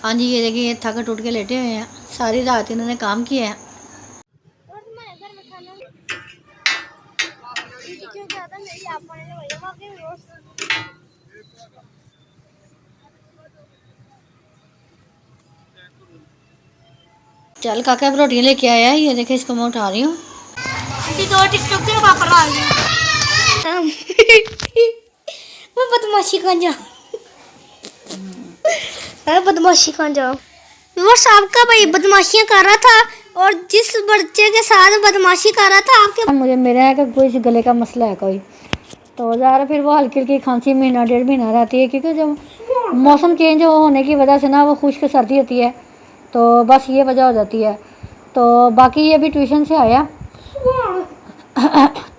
हाँ जी, ये देखिए थक टूट के लेटे हुए हैं। सारी रात इन्होंने काम किया है। चल काका अब रोटियाँ लेके आया है। ये देखे इसको मैं उठा रही हूँ। मैं बदमाशी कर जा बदमाशी कर जाओ। वो सबका भाई बदमाशियां कर रहा था और जिस बच्चे के साथ बदमाशी कर रहा था आपके मुझे मेरा है कि कोई गले का मसला है कोई, तो ज़्यादा फिर वो हल्की हल्की खांसी महीना डेढ़ महीना रहती है, क्योंकि जब मौसम चेंज होने की वजह से ना वो खुश्क सर्दी होती है, तो बस ये वजह हो जाती है। तो बाकी ये अभी ट्यूशन से आया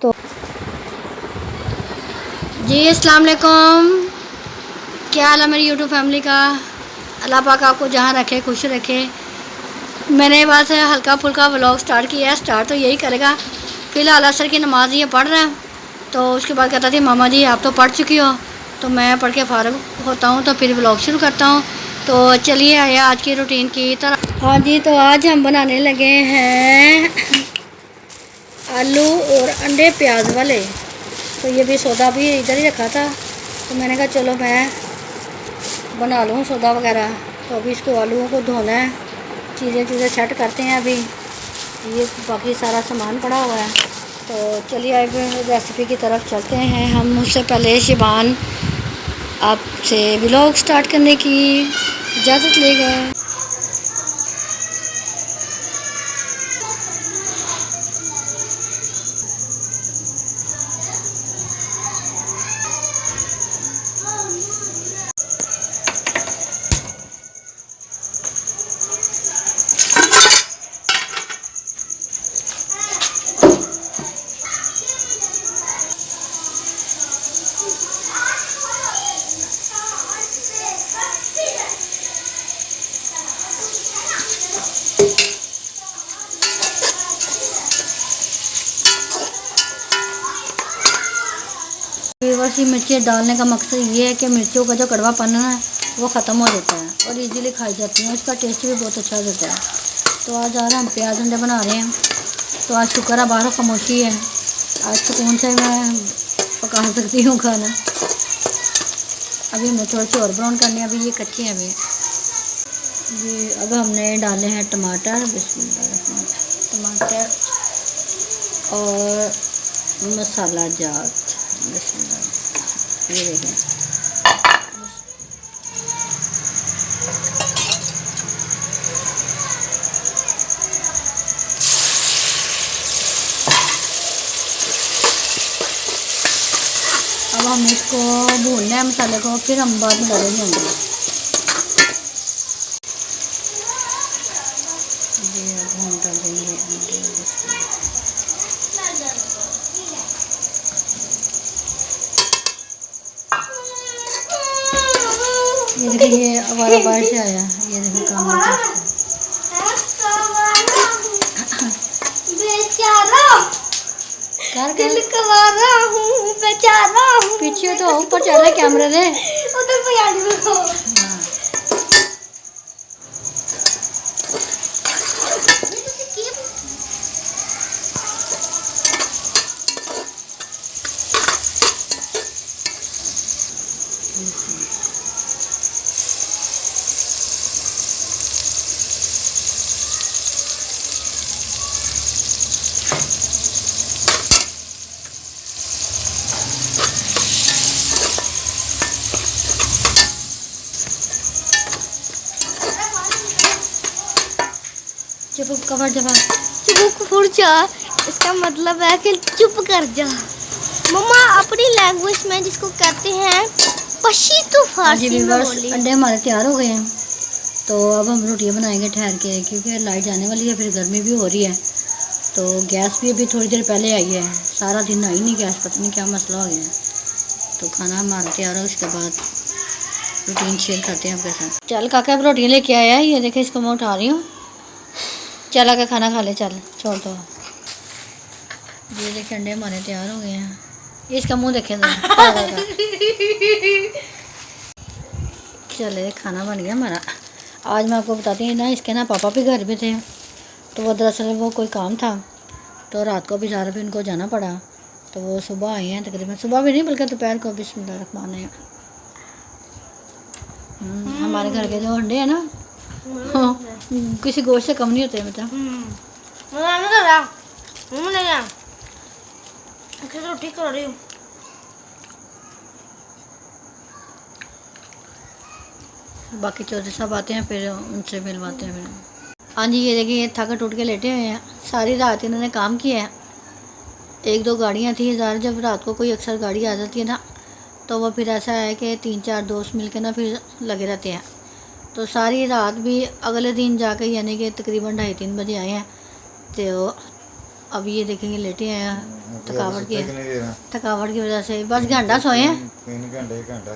तो जी अस्सलाम वालेकुम, क्या हाल है मेरी यूट्यूब फैमिली का। अल्लाह पाक आपको जहाँ रखे खुश रखे। मैंने बस हल्का फुल्का व्लॉग स्टार्ट किया है। स्टार्ट तो यही करेगा। फ़िलहाल असर की नमाज ये पढ़ रहा है, तो उसके बाद कहता थी मामा जी आप तो पढ़ चुकी हो, तो मैं पढ़ के फ़ारिग होता हूँ तो फिर व्लॉग शुरू करता हूँ। तो चलिए आया आज की रूटीन की तरह। हाँ जी, तो आज हम बनाने लगे हैं आलू और अंडे प्याज वाले। तो ये भी सौदा भी इधर ही रखा था, तो मैंने कहा चलो मैं बना लूँ सौदा वगैरह। तो अभी इसको आलूओं को धोना है, चीज़ें सेट करते हैं। अभी ये बाकी सारा सामान पड़ा हुआ है। तो चलिए अब रेसिपी की तरफ चलते हैं हम। उससे पहले शिबान आपसे व्लॉग स्टार्ट करने की इजाज़त लेगा। वैसी मिर्चें डालने का मकसद ये है कि मिर्चों का जो कड़वापन है वो ख़त्म हो जाता है और इजीली खाई जाती हैं। उसका टेस्ट भी बहुत अच्छा होता है। तो आज आ रहा हम प्याज अंडे बना रहे हैं। तो आज शुक्र है बाहर खामोशी है, आज सुकून से मैं पका सकती हूँ खाना। अभी हमें थोड़े से और ब्राउन करने हैं, अभी ये कच्चे हैं अभी। जी अब हमने डाले हैं टमाटर, टमाटर और मसाला जात। ये देखें, अब हम इसको भूनना है मसाले को, फिर हम बाद में डालेंगे अंडे। जी अब हम डालेंगे अंडे। ये देखिए ये हमारा बाहर से आया, ये देखिए काम दिल करा रहा हूँ बेचारा हूँ। पीछे तो ऊपर चल रहा है कैमरे दे उधर बयानी में खो। चुप कवर जवा चुप फुर जा, इसका मतलब है कि चुप कर जा। मम्मा अपनी लैंग्वेज में जिसको कहते हैं पशी तो फारसी में बोली। अंडे हमारे तैयार हो गए हैं। तो अब हम रोटियां बनाएंगे ठहर के, क्योंकि लाइट जाने वाली है, फिर गर्मी भी हो रही है। तो गैस भी अभी थोड़ी देर पहले आई है, सारा दिन आई नहीं गैस, पता नहीं क्या मसला हो गया है। तो खाना हमारा तैयार हो, उसके बाद रूटीन शेयर करते हैं आपके साथ। चल काका अब रोटियाँ लेके आया है, ये देखे इसको मैं उठा रही हूँ। चल आकर खाना खा ले, चल छोड़ दो। ये देखे अंडे हमारे तैयार हो गए हैं। इसका मुंह देखे चले खाना बन गया हमारा। आज मैं आपको बताती हूँ ना, इसके ना पापा भी घर में थे, तो वो दरअसल वो कोई काम था, तो रात को भी ज़्यादा भी उनको जाना पड़ा। तो वो सुबह आए हैं, तकरीबन सुबह भी नहीं बल्कि दोपहर को। बिस्मिल्लाहिर्रहमानिर्रहीम। हमारे घर के जो अंडे हैं ना, हाँ, किसी गोश्त से कम नहीं होते मतलब। रोटी कर रही हूँ। बाकी चौधरी साहब आते हैं, फिर उनसे मिलवाते हैं फिर। हाँ जी, ये देखिए, ये थक टूट के लेटे हुए हैं। सारी रात इन्होंने काम किया है। 1-2 गाड़ियाँ थी ज़्यादा, जब रात को कोई अक्सर गाड़ी आ जाती है ना, तो वो फिर ऐसा है कि 3-4 दोस्त मिल के ना फिर लगे रहते हैं। तो सारी रात भी अगले दिन जाके यानी कि तकरीबन 2:30-3 बजे आए हैं। तो अब ये देखेंगे लेटे हैं, थकावट की वजह से बस घंटा सोए हैं। 3 घंटे, 1 घंटा,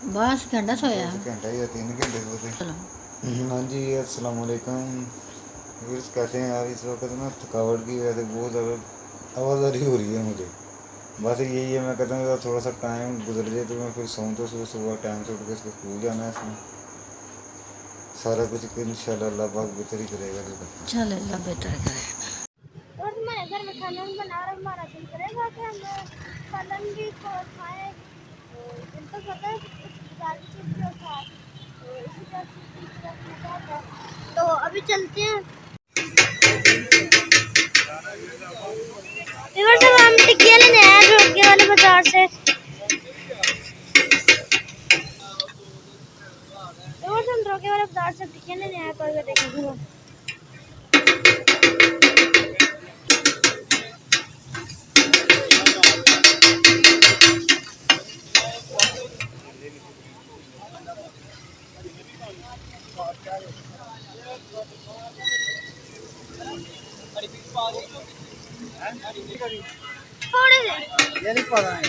बस घंटा सोया है। घंटा या 3 घंटे सोते। चलो, हाँ जी, अस्सलाम वालेकुम। व्यूअर्स, कैसे हैं आप? इस वक्त ना थकावट की वजह से बहुत ज़्यादा आवाज़ारी हो रही है मुझे। बस यही है, मैं कहता हूँ थोड़ा सा टाइम गुजर जाए तो मैं फिर सोऊं, तो सुबह टाइम से उठ के इसको स्कूल जाना है। इसमें सारा कुछ इंशाल्लाह अल्लाह पाक बेहतर ही करेगा। चल अल्लाह बेहतर करे। और हमारे घर में सालन बना रहा, हमारा दिल करेगा कि हम सालन भी खाएं। दिल तो करता है कुछ बाजार की चीज़ भी खाएं, तो इसी तरह से मज़ा आता है। तो अभी चलते हैं। इधर से हम टिक्कियाँ लेने आए हैं रोके वाले बाजार से। इधर से हम रोके वाले बाजार से टिक्कियाँ लेने आए, पर देखेंगे थोड़े से। ये नहीं पता है।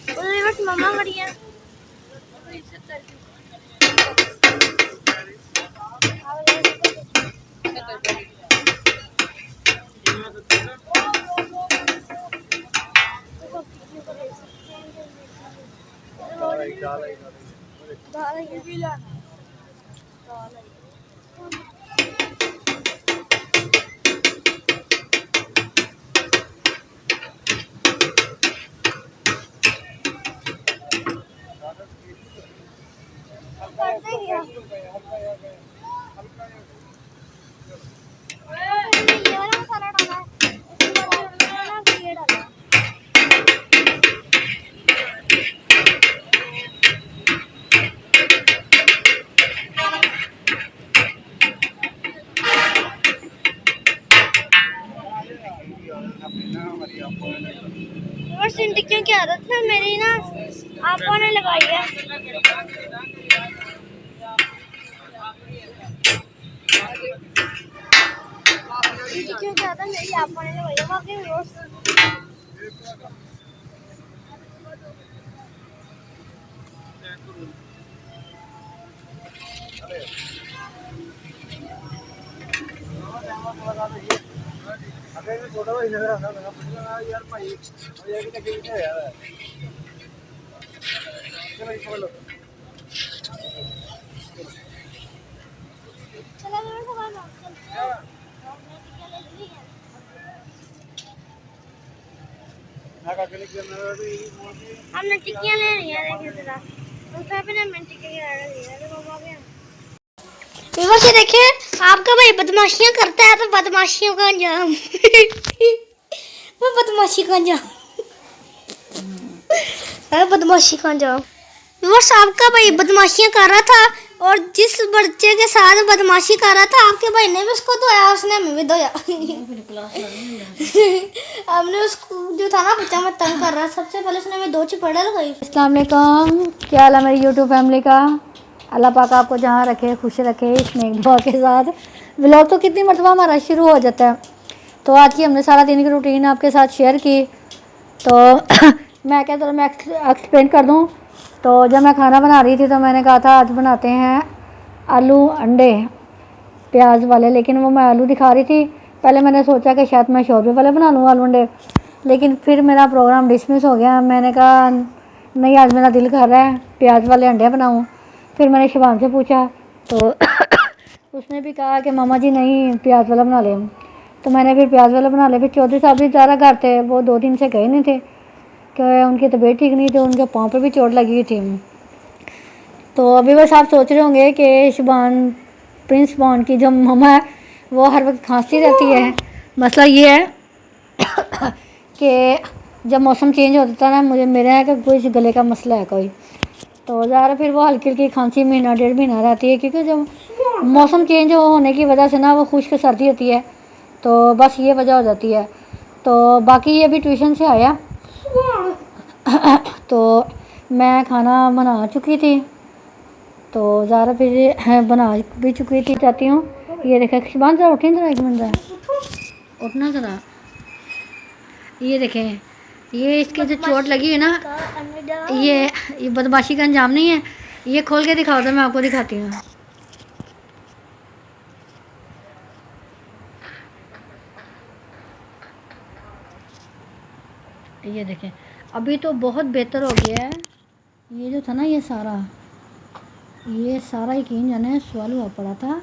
उधर बस मम्मा खड़ी है। टिक्कियों की आदत है मेरी ना, आपको ने लगाई है। टिक्कियों की आदत मेरी आपको ने लगाई है। बाकी रोज छोटा भाई नजर आता था यार भाई, ये कि तकलीफ है यार। चलो चलो चला मेरे सवाल हमने टिक्कियाँ ले रही है। देखिए जरा दूसरा भी ना मैं टिक्की के ऑर्डर दिया है। तो मम्मा के व्यूअर्स ये देखिए, आपका भाई बदमाशियां करता है तो बदमाशियों का अंजाम वो बदमाशी का अंजाम है, बदमाशी का अंजाम। व्यूअर्स आपका भाई बदमाशियां कर रहा था, और जिस बच्चे के साथ बदमाशी कर रहा था आपके भाई ने भी उसको धोया, उसने हमें भी धोया हमने उसको जो था ना बच्चा में तंग कर रहा, सबसे पहले उसने हमें 2 चिपड़ा लगाई। अस्सलाम वालेकुम, क्या हाल है मेरी यूट्यूब फैमिली का। अल्लाह पाक आपको जहाँ रखे खुश रखे। इसमें दुआ के साथ व्लॉग तो कितनी मरतबा हमारा शुरू हो जाता है। तो आज की हमने सारा दिन की रूटीन आपके साथ शेयर की। तो मैं क्या चलो मैं एक्सप्लेन कर दूँ। तो जब मैं खाना बना रही थी तो मैंने कहा था आज बनाते हैं आलू अंडे प्याज वाले, लेकिन वो मैं आलू दिखा रही थी। पहले मैंने सोचा कि शायद मैं शोरबे वाले बना लूँ आलू अंडे, लेकिन फिर मेरा प्रोग्राम डिसमिस हो गया। मैंने कहा नहीं आज मेरा दिल कर रहा है प्याज वाले अंडे बनाऊँ। फिर मैंने शिवान से पूछा तो उसने भी कहा कि मामा जी नहीं प्याज वाला बना लें। तो मैंने फिर प्याज वाला बना लिया। फिर चौधरी साहब भी ज़्यादा घर थे, वो 2 दिन से गए नहीं थे कि उनकी तबीयत ठीक नहीं थी, उनके पाँव पे भी चोट लगी हुई थी। तो अभी बस आप सोच रहे होंगे कि शुभान प्रिंस बॉन्ड की जो मम्मा है वो हर वक्त खांसती रहती है। मसला ये है कि जब मौसम चेंज होता है ना, मुझे मेरे यहाँ का कोई गले का मसला है कोई, तो ज़्यादा फिर वो हल्की हल्की खांसी महीना 1.5 महीना रहती है, क्योंकि जब मौसम चेंज होने की वजह से ना वो खुश्क सर्दी होती है, तो बस ये वजह हो जाती है। तो बाकी ये भी ट्यूशन से आया तो मैं खाना बना चुकी थी, तो ज़्यादा फिर बना भी चुकी थी। चाहती हूँ ये देखें शुभान ज़रा उठी ज़रा 1 मिनट ज़रा उठना ज़रा। ये देखें ये इसके जो चोट लगी है ना, ये बदमाशी का अंजाम नहीं है। ये खोल के दिखाओ तो मैं आपको दिखाती हूँ। ये देखें अभी तो बहुत बेहतर हो गया है। ये जो था ना ये सारा यकीन जाने सवाल हुआ पड़ा था।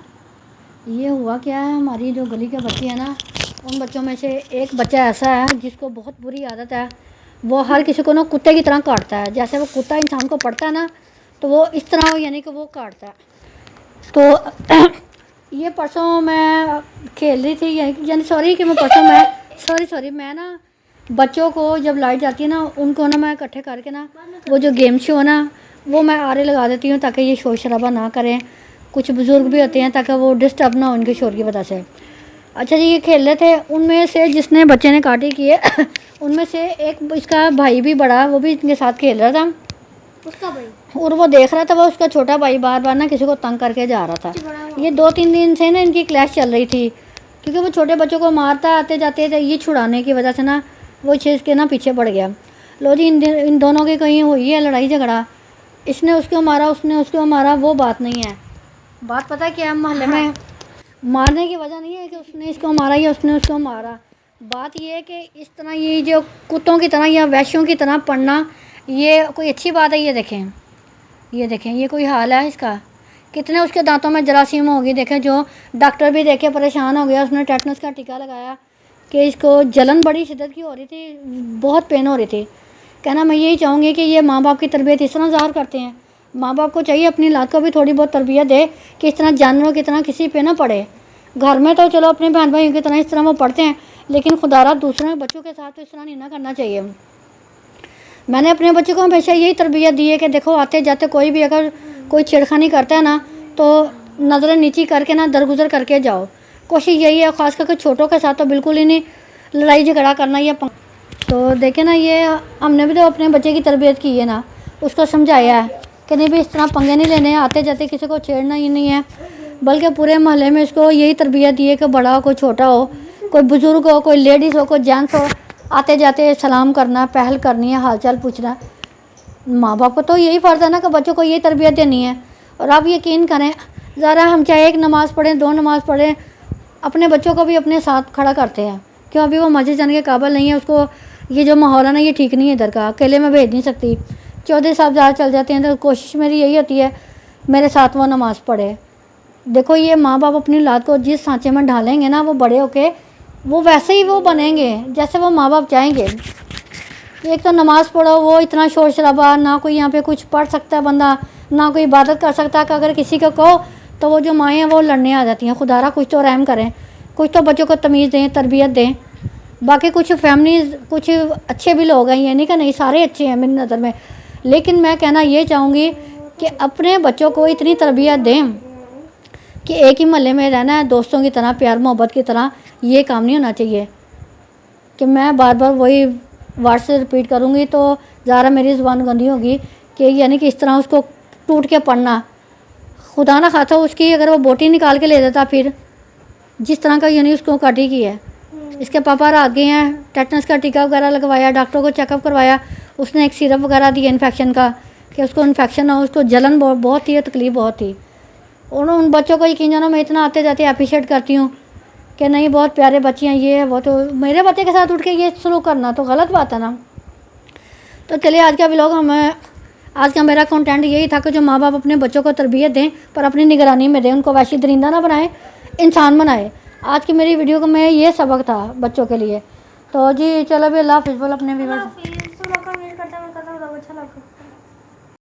ये हुआ क्या है, हमारी जो गली के बच्चे हैं ना, उन बच्चों में से एक बच्चा ऐसा है जिसको बहुत बुरी आदत है, वो हर किसी को ना कुत्ते की तरह काटता है। जैसे वो कुत्ता इंसान को पड़ता है ना, तो वो इस तरह यानी कि वो काटता है। तो ये परसों मैं खेल रही थी, यानी सॉरी मैं ना बच्चों को जब लाइट जाती है ना, उनको ना मैं इकट्ठे करके ना वो जो गेम शो ना वो मैं आरे लगा देती हूँ ताकि ये शोर शराबा ना करें। कुछ बुज़ुर्ग भी होते हैं ताकि वो डिस्टर्ब ना हो उनके शोर की वजह से। अच्छा जी ये खेल रहे थे, उनमें से जिसने बच्चे ने काटी किए उनमें से एक इसका भाई भी बड़ा, वो भी इनके साथ खेल रहा था उसका भाई, और वो देख रहा था वो उसका छोटा भाई बार बार ना किसी को तंग करके जा रहा था। ये 2-3 दिन से ना इनकी क्लैश चल रही थी, क्योंकि वो छोटे बच्चों को मारता आते जाते थे। ये छुड़ाने की वजह से ना वो चीज़ के ना पीछे पड़ गया। लो जी इन दोनों की कहीं हुई है लड़ाई झगड़ा, इसने उसको मारा उसने उसको मारा, वो बात नहीं है। बात पता है क्या है, मोहल्ले में मारने की वजह नहीं है कि उसने इसको मारा या उसने उसको मारा। बात ये है कि इस तरह ये जो कुत्तों की तरह या वैश्यों की तरह पढ़ना ये कोई अच्छी बात है। ये देखें ये कोई हाल है इसका। कितने उसके दांतों में जरासीम होगी, देखें जो डॉक्टर भी देखे परेशान हो गया। उसने टेटनस का टीका लगाया कि इसको जलन बड़ी शिद्दत की हो रही थी, बहुत पेन हो रही थी। कहना मैं यही चाहूँगी कि ये माँ बाप की तरबियत इस तरह ज़ाहिर करते हैं। माँ बाप को चाहिए अपनी औलाद को भी थोड़ी बहुत तरबियत दे कि इस तरह जानवरों की तरह किसी पे ना पड़े। घर में तो चलो अपने बहन भाइयों की तरह इस तरह वो पढ़ते हैं, लेकिन खुदारा दूसरे बच्चों के साथ तो इस तरह नहीं ना करना चाहिए। मैंने अपने बच्चों को हमेशा यही तरबियत दी है कि देखो आते जाते कोई भी अगर कोई छेड़खानी करता है ना, तो नज़रें नीची करके ना दरगुजर करके जाओ। कोशिश यही है, ख़ास करके छोटों के साथ तो बिल्कुल ही नहीं लड़ाई झगड़ा करना। ये तो देखे ना, ये हमने भी तो अपने बच्चे की तरबियत की है ना, उसको समझाया है कि नहीं भी इस तरह पंगे नहीं लेने, आते जाते किसी को छेड़ना ही नहीं है। बल्कि पूरे मोहल्ले में इसको यही तरबियत दी है कि बड़ा हो कोई छोटा हो, कोई बुज़ुर्ग हो कोई लेडीज़ हो कोई जेंट्स हो, आते जाते सलाम करना, पहल करनी है, हाल चाल पूछना। माँ बाप को तो यही फ़र्ज़ है ना कि बच्चों को यही तरबियत देनी है। और आप यकीन करें, ज़रा हम चाहे 1 नमाज़ पढ़ें 2 नमाज़ पढ़ें, अपने बच्चों को भी अपने साथ खड़ा करते हैं। क्यों, अभी वो मस्जिद जाने के काबिल नहीं है, उसको ये जो माहौल है ना ये ठीक नहीं है इधर का, अकेले में भेज नहीं सकती। चौधरी साहब ज़्यादा चल जाते हैं, तो कोशिश मेरी यही होती है मेरे साथ वो नमाज़ पढ़े। देखो ये माँ बाप अपनी औलाद को जिस सांचे में ढालेंगे ना, वो बड़े होके वो वैसे ही वो बनेंगे जैसे वो माँ बाप चाहेंगे। एक तो नमाज़ पढ़ो, वो इतना शोर शराबा, ना कोई यहाँ पे कुछ पढ़ सकता है बंदा, ना कोई इबादत कर सकता है। कि अगर किसी को कहो तो वो जो माएँ हैं वो लड़ने आ जाती हैं। खुदारा कुछ तो रहम करें, कुछ तो बच्चों को तमीज़ दें, तरबियत दें। बाकी कुछ फैमिलीज़ कुछ अच्छे भी लोग हैं, ये नहीं कि नहीं सारे अच्छे हैं मेरी नज़र में, लेकिन मैं कहना ये चाहूँगी कि अपने बच्चों को इतनी तरबियत दें कि एक ही महल्ले में रहना है, दोस्तों की तरह, प्यार मोहब्बत की तरह। ये काम नहीं होना चाहिए कि मैं बार बार वही वर्ड से रिपीट करूँगी तो ज़्यादा मेरी ज़ुबान गंदी होगी कि यानी कि इस तरह उसको टूट के पढ़ना। खुदा ना खाता उसकी अगर वो बोटी निकाल के ले देता, फिर जिस तरह का यानी उसको काटी की है। इसके पापा रात गए हैं, टेटनस का टीका वगैरह लगवाया, डॉक्टर को चेकअप करवाया, उसने एक सिरप वगैरह दिया इन्फेक्शन का कि उसको इन्फेक्शन हो, उसको जलन बहुत थी, तकलीफ़ बहुत थी। उन बच्चों को यकीन जानो मैं इतना आते जाते अप्रिशिएट करती हूँ कि नहीं बहुत प्यारे बच्चे हैं, ये है वो। तो मेरे बच्चे के साथ उठ के ये शुरू करना तो गलत बात है ना। तो चलिए आज का मेरा कंटेंट यही था कि जो माँ बाप अपने बच्चों को तरबियत दें पर अपनी निगरानी में दें, उनको वैसी दरिंदा ना बनाएं, इंसान बनाएं। आज की मेरी वीडियो का में ये सबक था बच्चों के लिए। तो जी चलो भी अल्लाह हाफिज़ बोल अपने भी। अच्छा लगा।